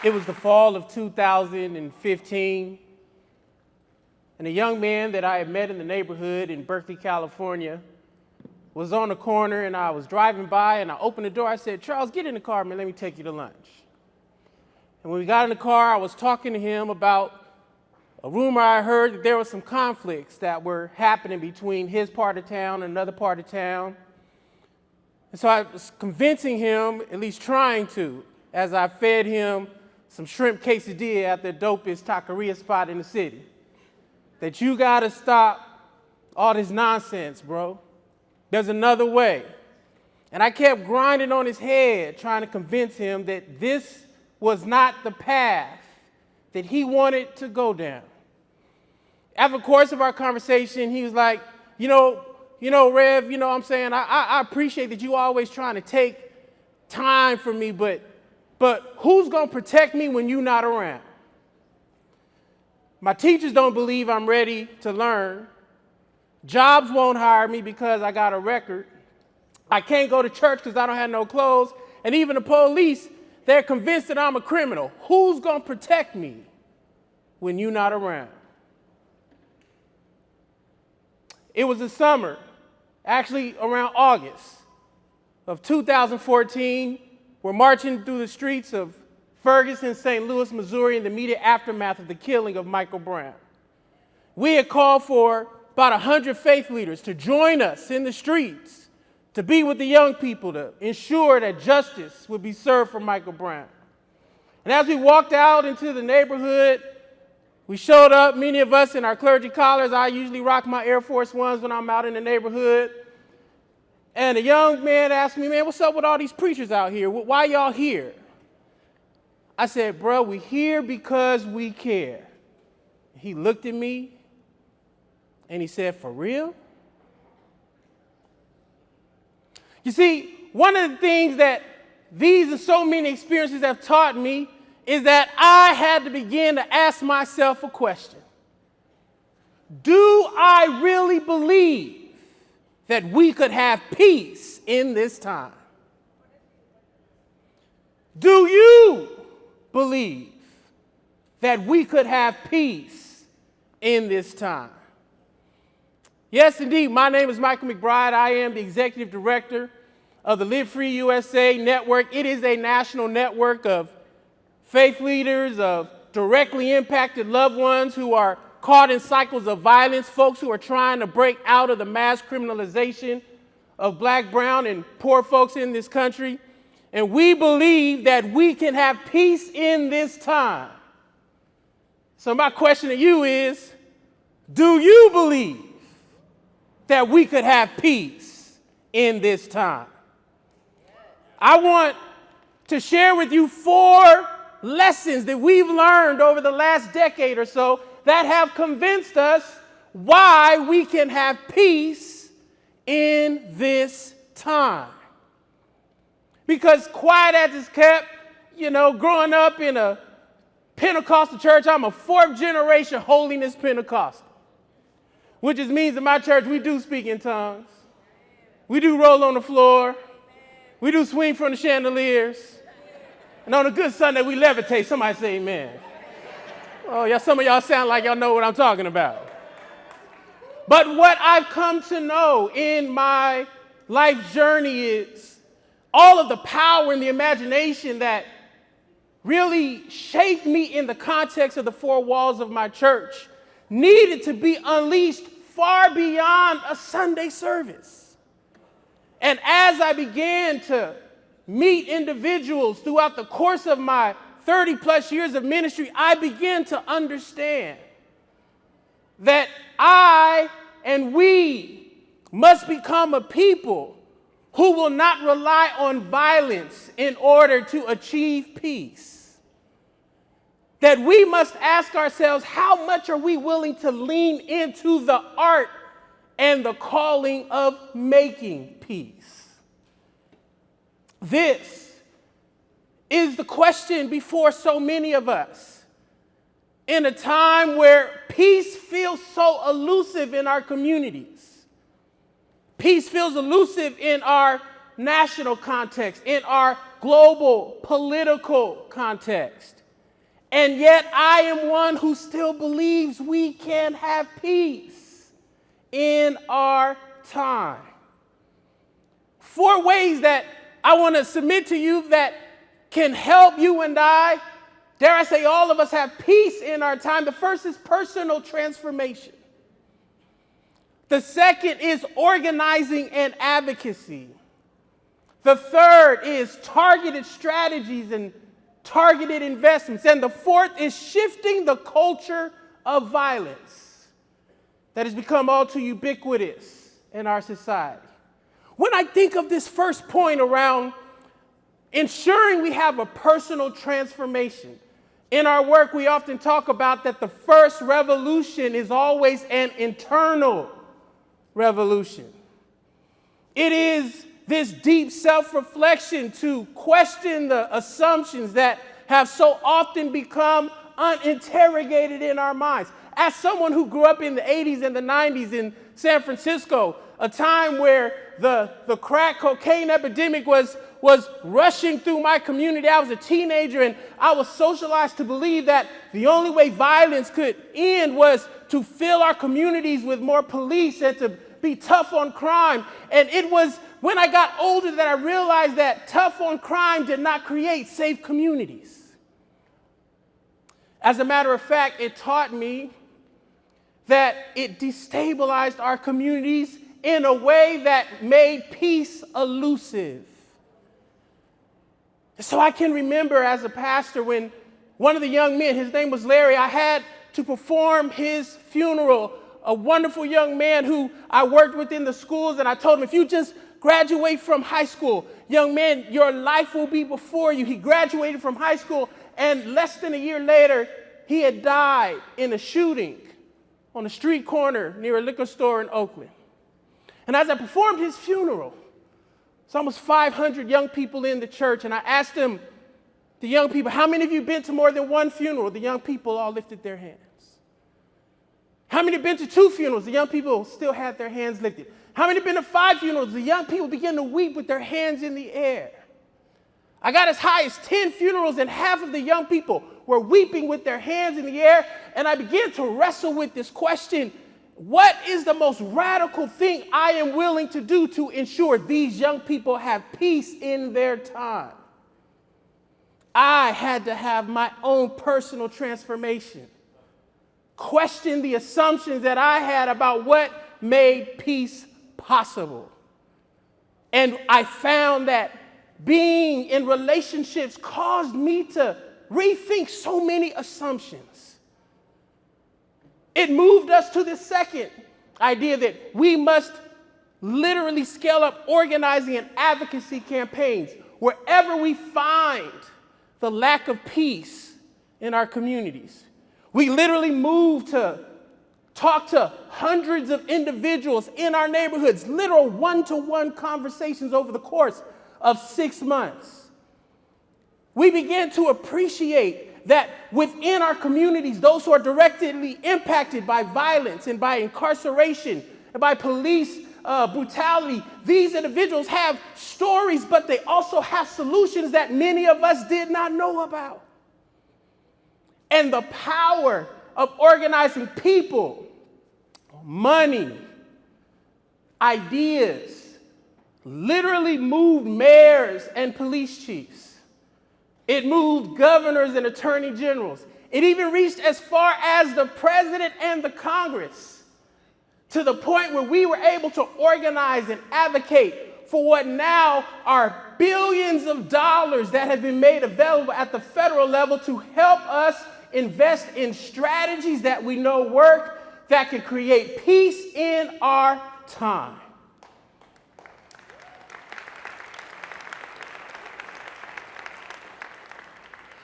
It was the fall of 2015, and a young man that I had met in the neighborhood in Berkeley, California, was on the corner, and I was driving by, and I opened the door. I said, "Charles, get in the car, man, let me take you to lunch." And when we got in the car, I was talking to him about a rumor I heard that there were some conflicts that were happening between his part of town and another part of town. And so I was convincing him, at least trying to, as I fed him some shrimp quesadilla at the dopest taqueria spot in the city, that you gotta stop all this nonsense, bro. There's another way. And I kept grinding on his head, trying to convince him that this was not the path that he wanted to go down. After the course of our conversation, he was like, you know, Rev, you know what I'm saying? I appreciate that you always trying to take time for me, but who's going to protect me when you're not around? My teachers don't believe I'm ready to learn. Jobs won't hire me because I got a record. I can't go to church because I don't have no clothes. And even the police, they're convinced that I'm a criminal. Who's going to protect me when you're not around? It was the summer, actually around August of 2014. We're marching through the streets of Ferguson, St. Louis, Missouri, in the immediate aftermath of the killing of Michael Brown. We had called for about 100 faith leaders to join us in the streets, to be with the young people, to ensure that justice would be served for Michael Brown. And as we walked out into the neighborhood, we showed up, many of us in our clergy collars. I usually rock my Air Force Ones when I'm out in the neighborhood. And a young man asked me, "Man, what's up with all these preachers out here? Why y'all here?" I said, "Bro, we here because we care." He looked at me and he said, "For real?" You see, one of the things that these and so many experiences have taught me is that I had to begin to ask myself a question. Do I really believe that we could have peace in this time? Do you believe that we could have peace in this time? Yes, indeed. My name is Michael McBride. I am the executive director of the Live Free USA Network. It is a national network of faith leaders, of directly impacted loved ones who are caught in cycles of violence, folks who are trying to break out of the mass criminalization of black, brown, and poor folks in this country. And we believe that we can have peace in this time. So my question to you is, do you believe that we could have peace in this time? I want to share with you 4 lessons that we've learned over the last decade or so that have convinced us why we can have peace in this time. Because quiet as it's kept, growing up in a Pentecostal church, I'm a 4th generation holiness Pentecostal, which just means in my church we do speak in tongues, we do roll on the floor, we do swing from the chandeliers, and on a good Sunday we levitate. Somebody say amen. Oh, yeah, some of y'all sound like y'all know what I'm talking about. But what I've come to know in my life journey is all of the power and the imagination that really shaped me in the context of the 4 walls of my church needed to be unleashed far beyond a Sunday service. And as I began to meet individuals throughout the course of my 30-plus years of ministry, I began to understand that I and we must become a people who will not rely on violence in order to achieve peace. That we must ask ourselves, how much are we willing to lean into the art and the calling of making peace? This is the question before so many of us in a time where peace feels so elusive in our communities. Peace feels elusive in our national context, in our global political context. And yet I am one who still believes we can have peace in our time. 4 ways that I want to submit to you that can help you and I, dare I say all of us, have peace in our time. The first is personal transformation. The second is organizing and advocacy. The third is targeted strategies and targeted investments. And the fourth is shifting the culture of violence that has become all too ubiquitous in our society. When I think of this first point around ensuring we have a personal transformation, in our work we often talk about that the first revolution is always an internal revolution. It is this deep self-reflection to question the assumptions that have so often become uninterrogated in our minds. As someone who grew up in the 80s and the 90s in San Francisco, a time where the crack cocaine epidemic was rushing through my community. I was a teenager and I was socialized to believe that the only way violence could end was to fill our communities with more police and to be tough on crime. And it was when I got older that I realized that tough on crime did not create safe communities. As a matter of fact, it taught me that it destabilized our communities in a way that made peace elusive. So I can remember as a pastor when one of the young men, his name was Larry, I had to perform his funeral, a wonderful young man who I worked with in the schools, and I told him, if you just graduate from high school, young man, your life will be before you. He graduated from high school, and less than a year later, he had died in a shooting on a street corner near a liquor store in Oakland. And as I performed his funeral, it's almost 500 young people in the church, and I asked them, the young people, how many of you been to more than one funeral? The young people all lifted their hands. How many have been to 2 funerals? The young people still had their hands lifted. How many have been to 5 funerals? The young people began to weep with their hands in the air. I got as high as 10 funerals, and half of the young people were weeping with their hands in the air, and I began to wrestle with this question: what is the most radical thing I am willing to do to ensure these young people have peace in their time? I had to have my own personal transformation, question the assumptions that I had about what made peace possible. And I found that being in relationships caused me to rethink so many assumptions. It moved us to the second idea that we must literally scale up organizing and advocacy campaigns wherever we find the lack of peace in our communities. We literally moved to talk to hundreds of individuals in our neighborhoods, literal one-to-one conversations over the course of 6 months. We began to appreciate that within our communities, those who are directly impacted by violence and by incarceration and by police brutality, these individuals have stories, but they also have solutions that many of us did not know about. And the power of organizing people, money, ideas, literally moved mayors and police chiefs. It moved governors and attorney generals. It even reached as far as the president and the Congress, to the point where we were able to organize and advocate for what now are billions of dollars that have been made available at the federal level to help us invest in strategies that we know work, that can create peace in our time.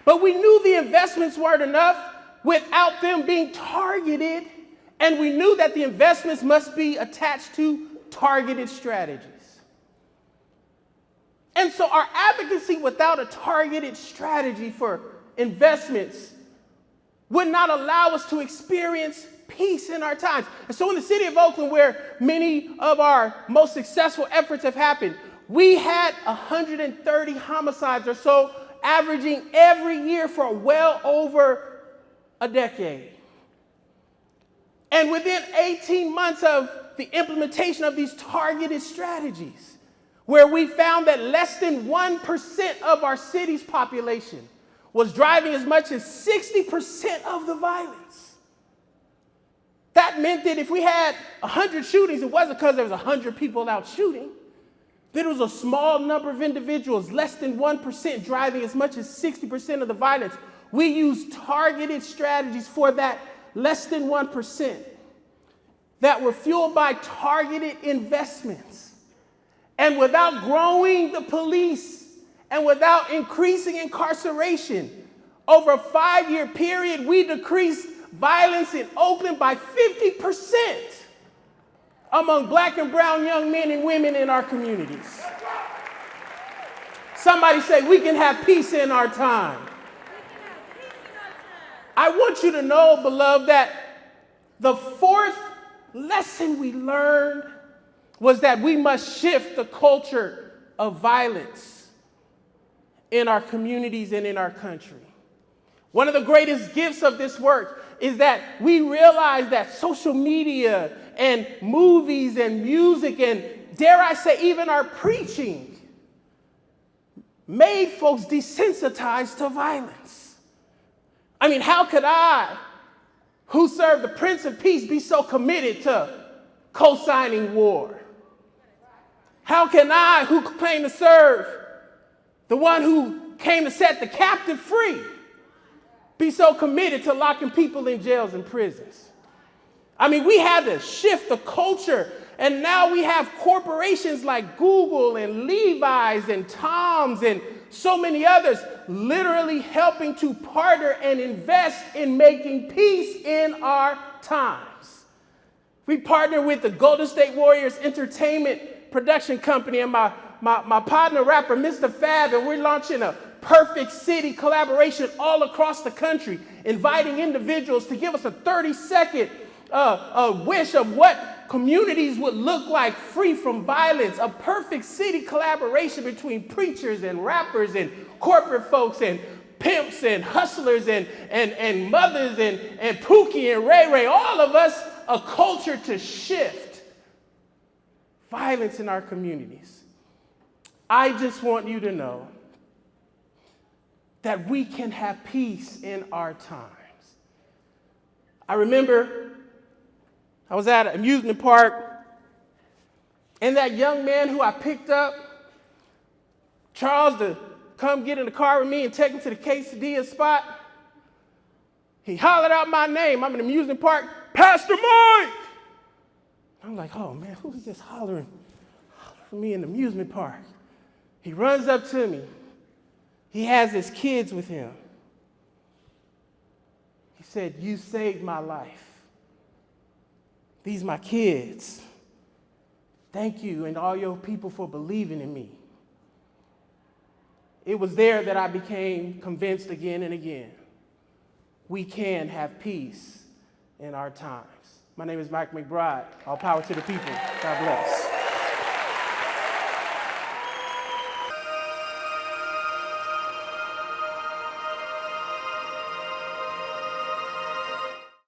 But we knew the investments weren't enough without them being targeted, and we knew that the investments must be attached to targeted strategies. And so our advocacy without a targeted strategy for investments would not allow us to experience peace in our times. And so in the city of Oakland, where many of our most successful efforts have happened, we had 130 homicides or so averaging every year for well over a decade. And within 18 months of the implementation of these targeted strategies, where we found that less than 1% of our city's population was driving as much as 60% of the violence. That meant that if we had 100 shootings, it wasn't because there was 100 people out shooting. That it was a small number of individuals, less than 1%, driving as much as 60% of the violence. We used targeted strategies for that less than 1% that were fueled by targeted investments. And without growing the police and without increasing incarceration, over a 5-year period, we decreased violence in Oakland by 50% among black and brown young men and women in our communities. Somebody say, we can have peace in our time. I want you to know, beloved, that the fourth lesson we learned was that we must shift the culture of violence in our communities and in our country. One of the greatest gifts of this work is that we realize that social media and movies and music and, dare I say, even our preaching made folks desensitized to violence. I mean, how could I, who serve the Prince of Peace, be so committed to co-signing war? How can I, who claim to serve the one who came to set the captive free, be so committed to locking people in jails and prisons? I mean, we had to shift the culture, and now we have corporations like Google and Levi's and Tom's and so many others literally helping to partner and invest in making peace in our times. We partner with the Golden State Warriors Entertainment Production Company and my partner rapper, Mr. Fab, and we're launching a Perfect City collaboration all across the country, inviting individuals to give us a 30-second wish of what communities would look like free from violence. A perfect city collaboration between preachers and rappers and corporate folks and pimps and hustlers and mothers and Pookie and Ray Ray, all of us, a culture to shift violence in our communities. I just want you to know that we can have peace in our times. I remember I was at an amusement park, and that young man who I picked up, Charles, to come get in the car with me and take him to the quesadilla spot, he hollered out my name. I'm in the amusement park, Pastor Mike! I'm like, oh man, who is this hollering for me in the amusement park? He runs up to me. He has his kids with him. He said, you saved my life. These are my kids. Thank you and all your people for believing in me. It was there that I became convinced again and again. We can have peace in our times. My name is Mike McBride. All power to the people. God bless.